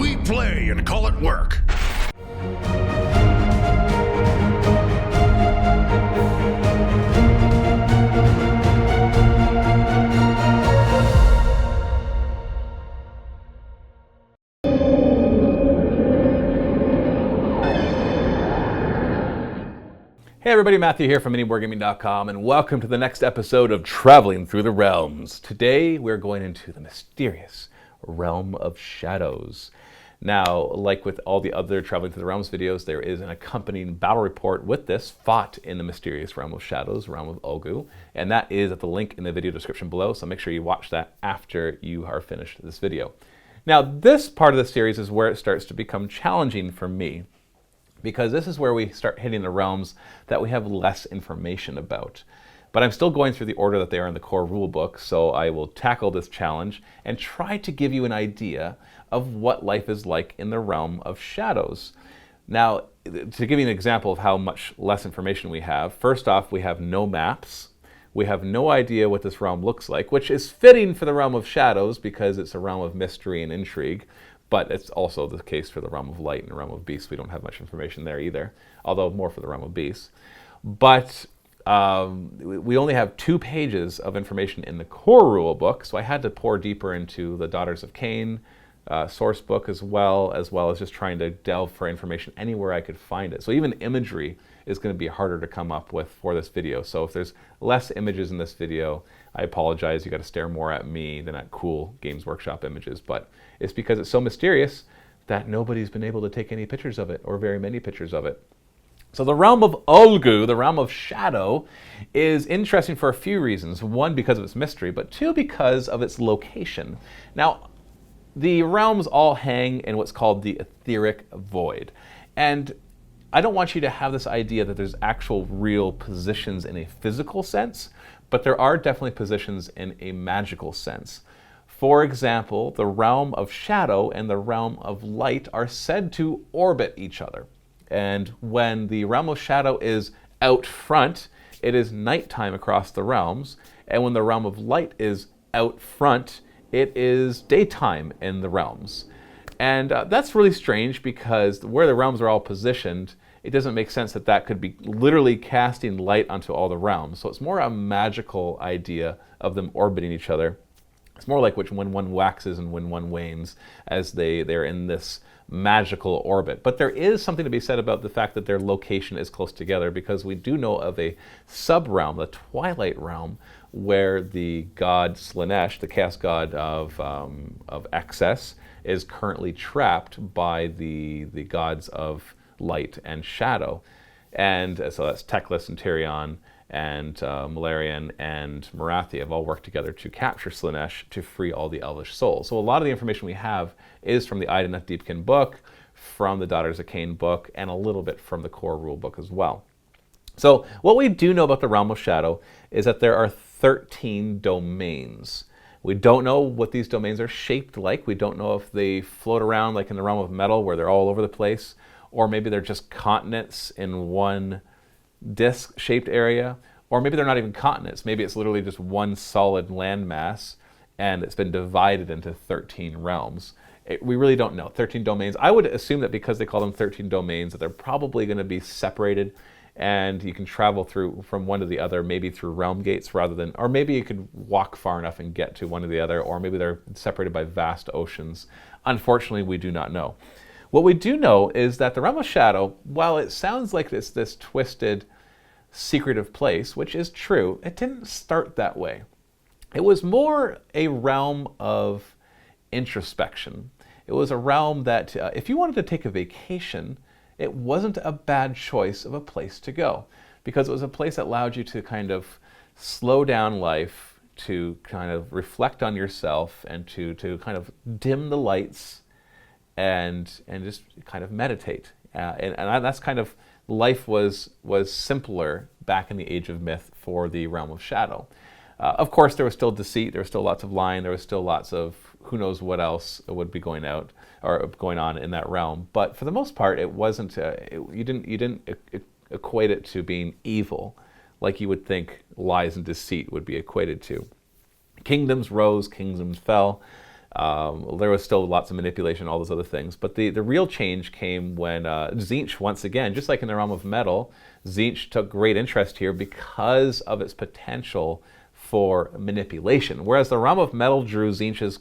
We play and call it work. Hey everybody, Matthew here from MiniWarGaming.com, and welcome to the next episode of Traveling Through the Realms. Today we're going into the mysterious realm of shadows. Now, like with all the other Traveling Through the Realms videos, there is an accompanying battle report with this, fought in the mysterious realm of shadows, realm of Ulgu, and that is at the link in the video description below, so make sure you watch that after you are finished this video. Now, this part of the series is where it starts to become challenging for me, because this is where we start hitting the realms that we have less information about. But I'm still going through the order that they are in the core rulebook, so I will tackle this challenge and try to give you an idea of what life is like in the realm of shadows. Now, to give you an example of how much less information we have, first off, we have no maps. We have no idea what this realm looks like, which is fitting for the realm of shadows because it's a realm of mystery and intrigue. But it's also the case for the realm of light and the realm of beasts. We don't have much information there either, although more for the realm of beasts. But we only have 2 pages of information in the core rule book, so I had to pour deeper into the Daughters of Cain source book as well as just trying to delve for information anywhere I could find it. So even imagery is going to be harder to come up with for this video. So if there's less images in this video, I apologize. You got to stare more at me than at cool Games Workshop images, but it's because it's so mysterious that nobody's been able to take any pictures of it, or very many pictures of it. So the realm of Ulgu, the realm of shadow, is interesting for a few reasons. 1, because of its mystery, but 2, because of its location. Now, the realms all hang in what's called the etheric void. And I don't want you to have this idea that there's actual real positions in a physical sense, but there are definitely positions in a magical sense. For example, the realm of shadow and the realm of light are said to orbit each other. And when the realm of shadow is out front, it is nighttime across the realms. And when the realm of light is out front, it is daytime in the realms. And that's really strange because where the realms are all positioned, it doesn't make sense that that could be literally casting light onto all the realms. So it's more a magical idea of them orbiting each other. It's more like when one waxes and when one wanes, as they're in this magical orbit. But there is something to be said about the fact that their location is close together, because we do know of a sub-realm, the Twilight Realm, where the god Slaanesh, the chaos god of excess, is currently trapped by the gods of light and shadow. And so that's Teclis and Tyrion and Malarian and Morathi have all worked together to capture Slaanesh to free all the elvish souls. So a lot of the information we have is from the Idoneth Deepkin book, from the Daughters of Cain book, and a little bit from the core rule book as well. So what we do know about the realm of shadow is that there are 13 domains. We don't know what these domains are shaped like. We don't know if they float around like in the realm of metal where they're all over the place, or maybe they're just continents in one disc-shaped area, or maybe they're not even continents. Maybe it's literally just one solid landmass, and it's been divided into 13 realms. We really don't know. 13 domains. I would assume that because they call them 13 domains, that they're probably going to be separated, and you can travel through from one to the other, maybe through realm gates rather than, or maybe you could walk far enough and get to one to the other, or maybe they're separated by vast oceans. Unfortunately, we do not know. What we do know is that the realm of shadow, while it sounds like it's this twisted, secretive place, which is true, it didn't start that way. It was more a realm of introspection. It was a realm that if you wanted to take a vacation, it wasn't a bad choice of a place to go, because it was a place that allowed you to kind of slow down life, to kind of reflect on yourself, and to kind of dim the lights and just kind of meditate. And that's kind of, life was simpler back in the Age of Myth for the realm of shadow. Of course, there was still deceit, there was still lots of lying, there was still lots of who knows what else would be going on in that realm. But for the most part, it wasn't. You didn't equate it to being evil, like you would think lies and deceit would be equated to. Kingdoms rose, kingdoms fell. There was still lots of manipulation, all those other things. But the real change came when Tzeentch, once again, just like in the realm of metal, Tzeentch took great interest here because of its potential for manipulation. Whereas the realm of metal drew Tzeentch's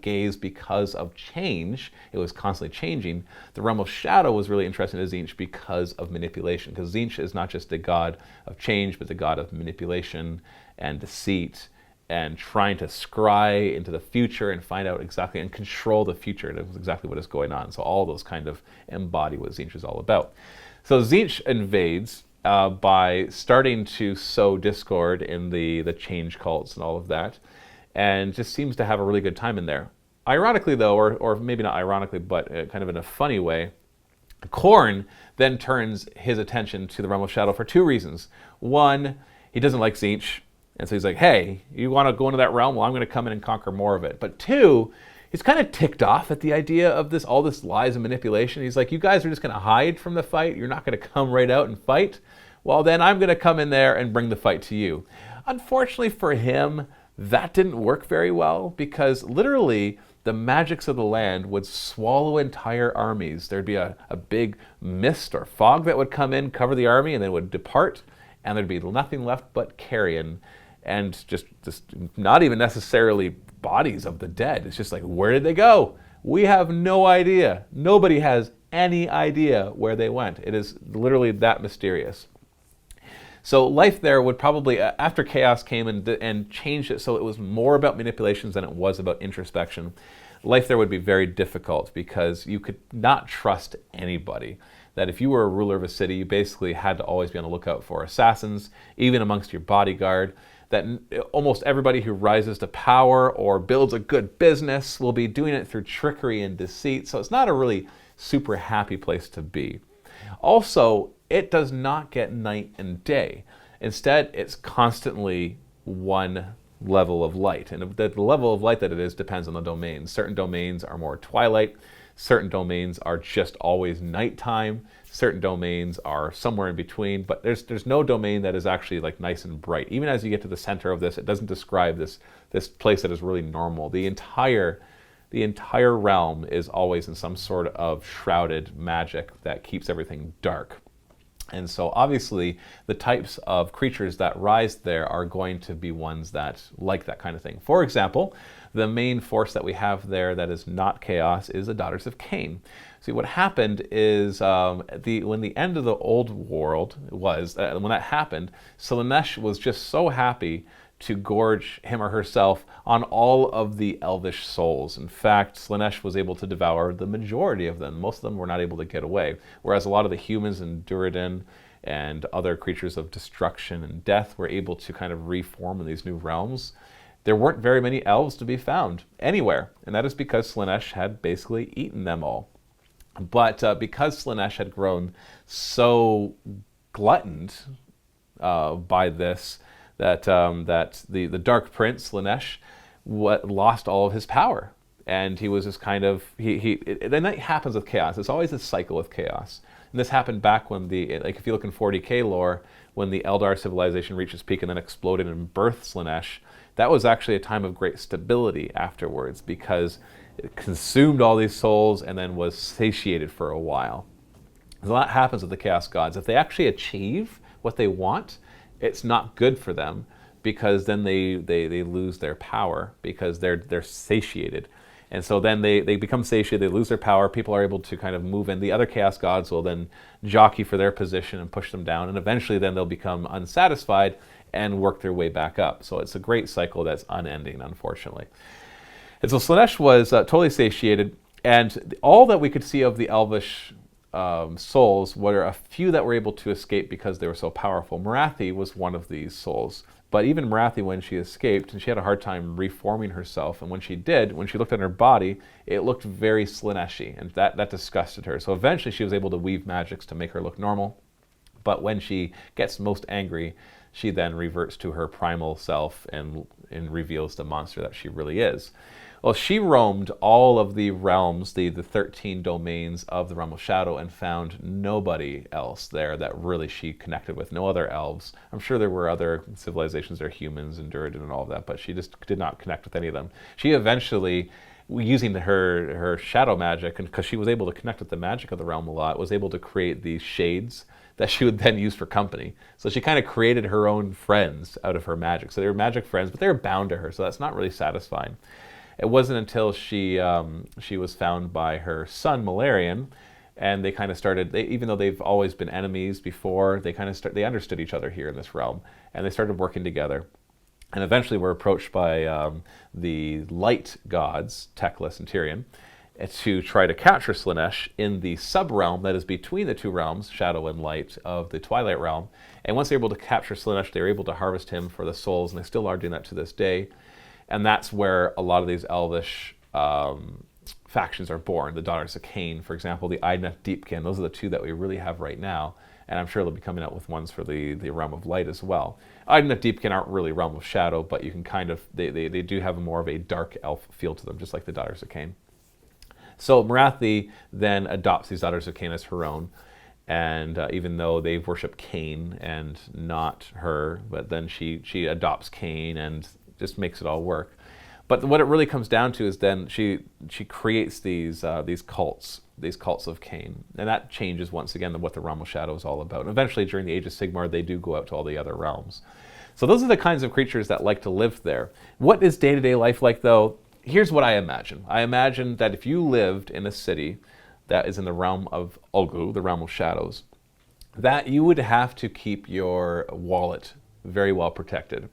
gaze because of change, it was constantly changing. The realm of shadow was really interesting to Tzeentch because of manipulation, because Tzeentch is not just the god of change, but the god of manipulation and deceit, and trying to scry into the future and find out exactly and control the future. And that's exactly what is going on. So all those kind of embody what Tzeentch is all about. So Tzeentch invades by starting to sow discord in the change cults and all of that, and just seems to have a really good time in there. Ironically though, or maybe not ironically, but kind of in a funny way, Khorne then turns his attention to the realm of shadow for two reasons. One, he doesn't like Tzeentch, and so he's like, hey, you want to go into that realm? Well, I'm going to come in and conquer more of it. But two, he's kind of ticked off at the idea of all this lies and manipulation. He's like, you guys are just going to hide from the fight? You're not going to come right out and fight? Well, then I'm going to come in there and bring the fight to you. Unfortunately for him, that didn't work very well, because literally the magics of the land would swallow entire armies. There'd be a big mist or fog that would come in, cover the army, and then would depart, and there'd be nothing left but carrion. And just not even necessarily bodies of the dead. It's just like, where did they go? We have no idea. Nobody has any idea where they went. It is literally that mysterious. So life there would probably, after chaos came and changed it so it was more about manipulations than it was about introspection, life there would be very difficult, because you could not trust anybody. That if you were a ruler of a city, you basically had to always be on the lookout for assassins, even amongst your bodyguard. That almost everybody who rises to power or builds a good business will be doing it through trickery and deceit. So it's not a really super happy place to be. Also, it does not get night and day. Instead, it's constantly one level of light. And the level of light that it is depends on the domain. Certain domains are more twilight. Certain domains are just always nighttime. Certain domains are somewhere in between, but there's no domain that is actually like nice and bright. Even as you get to the center of this, it doesn't describe this place that is really normal. The entire realm is always in some sort of shrouded magic that keeps everything dark. And so obviously the types of creatures that rise there are going to be ones that like that kind of thing. For example, the main force that we have there that is not chaos is the Daughters of Cain. See, what happened is when the end of the old world was, when that happened, Slaanesh was just so happy to gorge him or herself on all of the elvish souls. In fact, Slaanesh was able to devour the majority of them. Most of them were not able to get away, whereas a lot of the humans in Duradin and other creatures of destruction and death were able to kind of reform in these new realms. There weren't very many elves to be found anywhere, and that is because Slaanesh had basically eaten them all. But because Slaanesh had grown so gluttoned by this, that the Dark Prince, Slaanesh, lost all of his power. And he was just kind of, and that happens with chaos. It's always a cycle with chaos. And this happened back when if you look in 40k lore, when the Eldar civilization reached its peak and then exploded and birthed Slaanesh, that was actually a time of great stability afterwards, because it consumed all these souls and then was satiated for a while. A lot happens with the Chaos Gods. If they actually achieve what they want, it's not good for them, because then they lose their power, because they're satiated. And so then they become satiated, they lose their power, people are able to kind of move in. The other Chaos Gods will then jockey for their position and push them down, and eventually then they'll become unsatisfied and work their way back up. So it's a great cycle that's unending, unfortunately. And so Slaanesh was totally satiated, and all that we could see of the elvish souls were a few that were able to escape because they were so powerful. Morathi was one of these souls. But even Morathi, when she escaped, and she had a hard time reforming herself, and when she did, when she looked at her body, it looked very Slaanesh-y, and that disgusted her. So eventually she was able to weave magics to make her look normal. But when she gets most angry, she then reverts to her primal self and reveals the monster that she really is. Well, she roamed all of the realms, the 13 domains of the Realm of Shadow, and found nobody else there that really she connected with, no other elves. I'm sure there were other civilizations, there humans and Duradin and all of that, but she just did not connect with any of them. She eventually using her shadow magic, and because she was able to connect with the magic of the realm a lot, was able to create these shades that she would then use for company. So she kind of created her own friends out of her magic. So they were magic friends, but they were bound to her, so that's not really satisfying. It wasn't until she was found by her son, Malarian, and they kind of started, even though they've always been enemies before, they they understood each other here in this realm, and they started working together. And eventually were approached by the light gods, Teclis and Tyrion, to try to capture Slaanesh in the sub-realm that is between the two realms, Shadow and Light, of the Twilight Realm. And once they were able to capture Slaanesh, they were able to harvest him for the souls, and they still are doing that to this day. And that's where a lot of these elvish factions are born. The Daughters of Cain, for example, the Idneth Deepkin, those are the two that we really have right now. And I'm sure they'll be coming out with ones for the Realm of Light as well. Idneth Deepkin aren't really Realm of Shadow, but you can kind of, they do have more of a dark elf feel to them, just like the Daughters of Cain. So Morathi then adopts these Daughters of Cain as her own, and even though they worship Cain and not her, but then she adopts Cain and just makes it all work. But what it really comes down to is then she creates these cults of Cain, and that changes once again what the Realm of Shadow is all about. And eventually, during the Age of Sigmar, they do go out to all the other realms. So those are the kinds of creatures that like to live there. What is day-to-day life like, though? Here's what I imagine. I imagine that if you lived in a city that is in the realm of Ulgu, the Realm of Shadows, that you would have to keep your wallet very well protected.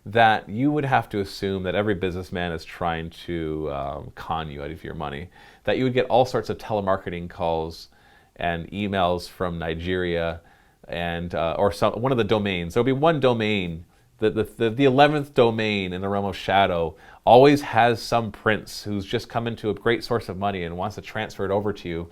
That you would have to assume that every businessman is trying to con you out of your money. That you would get all sorts of telemarketing calls and emails from Nigeria and or one of the domains. There'll be one domain, the 11th domain in the Realm of Shadow always has some prince who's just come into a great source of money and wants to transfer it over to you,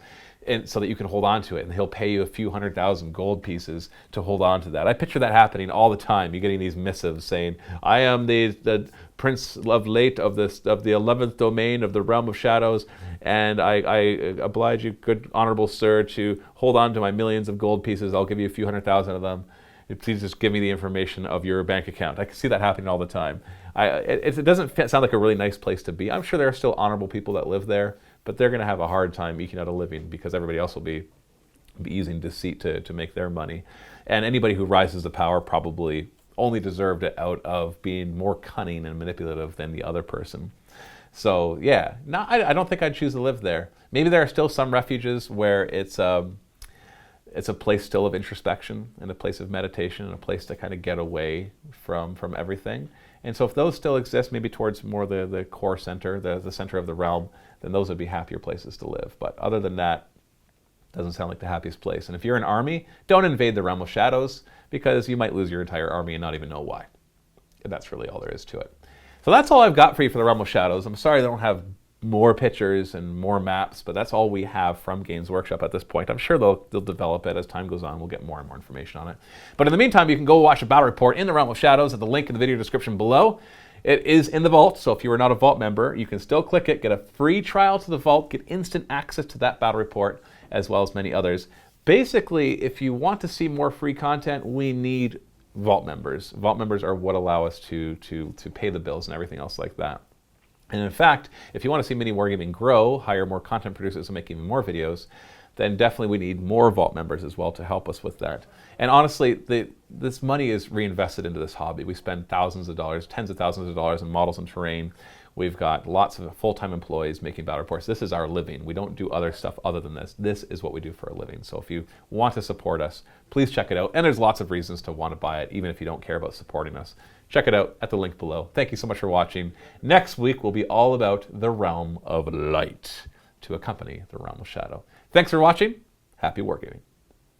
and so that you can hold on to it, and he'll pay you a few 100,000 gold pieces to hold on to that. I picture that happening all the time. You're getting these missives saying, I am the Prince of Late of the 11th domain of the Realm of Shadows, and I oblige you, good honorable sir, to hold on to my millions of gold pieces. I'll give you a few 100,000 of them. Please just give me the information of your bank account. I can see that happening all the time. It doesn't sound like a really nice place to be. I'm sure there are still honorable people that live there, but they're going to have a hard time eking out a living because everybody else will be using deceit to make their money. And anybody who rises to power probably only deserved it out of being more cunning and manipulative than the other person. So yeah, I don't think I'd choose to live there. Maybe there are still some refuges where it's a place still of introspection and a place of meditation and a place to kind of get away from everything. And so if those still exist, maybe towards more the core center, the center of the realm, then those would be happier places to live. But other than that, doesn't sound like the happiest place. And if you're an army, don't invade the Realm of Shadows, because you might lose your entire army and not even know why. And that's really all there is to it. So that's all I've got for you for the Realm of Shadows. I'm sorry they don't have more pictures and more maps, but that's all we have from Games Workshop at this point. I'm sure they'll develop it as time goes on. We'll get more and more information on it. But in the meantime, you can go watch a battle report in the Realm of Shadows at the link in the video description below. It is in the vault, so if you are not a vault member, you can still click it, get a free trial to the vault, get instant access to that battle report, as well as many others. Basically, if you want to see more free content, we need vault members. Vault members are what allow us to pay the bills and everything else like that. And in fact, if you want to see MiniWarGaming grow, hire more content producers and make even more videos, then definitely we need more vault members as well to help us with that. And honestly, this money is reinvested into this hobby. We spend thousands of dollars, tens of thousands of dollars in models and terrain. We've got lots of full-time employees making battle reports. This is our living. We don't do other stuff other than this. This is what we do for a living. So if you want to support us, please check it out. And there's lots of reasons to want to buy it, even if you don't care about supporting us. Check it out at the link below. Thank you so much for watching. Next week will be all about the Realm of Light to accompany the Realm of Shadow. Thanks for watching. Happy wargaming.